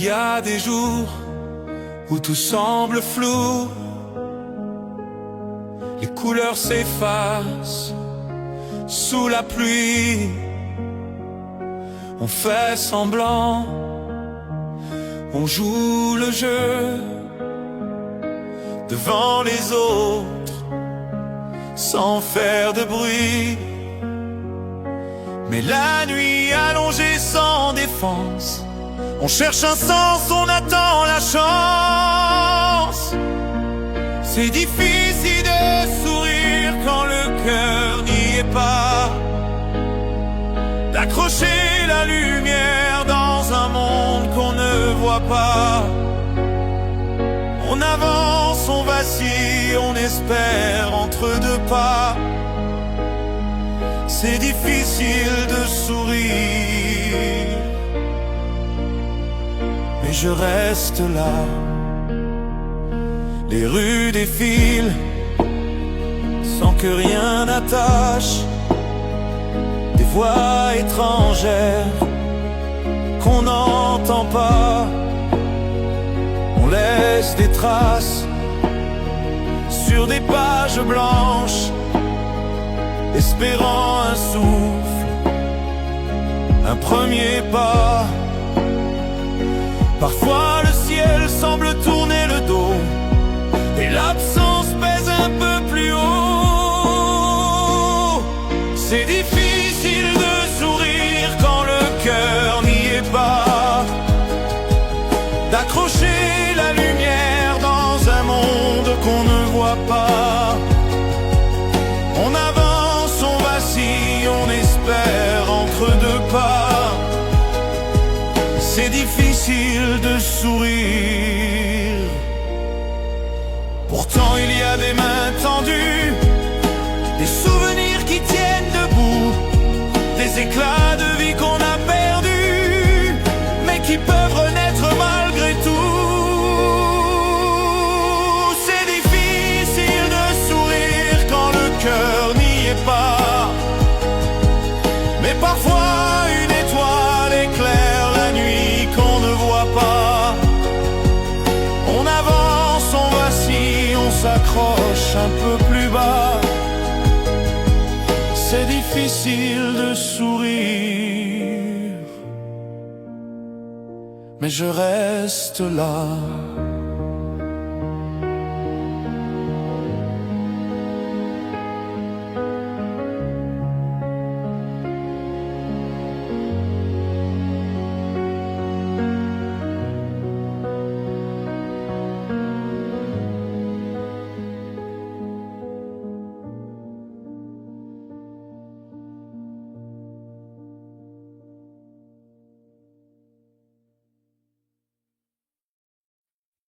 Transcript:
y a des jours où tout semble flou, les couleurs s'effacent sous la pluie. On fait semblant, on joue le jeu devant les autres sans faire de bruit. Mais la nuit allongée sans défense, on cherche un sens, on attend la chance. C'est difficile de sourire quand le cœur n'y est pas, d'accrocher la lumière dans un monde qu'on ne voit pas. On avance, on vacille, on espère entre deux pas. C'est difficile de sourire, mais je reste là. Les rues défilent sans que rien n'attache, des voix étrangères qu'on n'entend pas. On laisse des traces sur des pages blanches, espérant un souffle, un premier pas. Parfois le ciel semble tourner le dos et l'absence pèse un peu plus haut. C'est difficile de sourire quand le cœur n'y est pas, d'accrocher la lumière dans un monde qu'on ne voit pas. On avance, on vacille, on espère entre deux pas. C'est difficile de sourire. Pourtant il y a des mains tendues, des souvenirs qui tiennent debout, des éclats de vie qu'on a perdus, mais qui peuvent renaître malgré tout. C'est difficile de sourire quand le cœur n'y est pas, mais parfois une étoile éclaire la nuit qu'on ne voit pas. On avance, on vacille, on s'accroche un peu plus bas. C'est difficile de sourire, mais je reste là.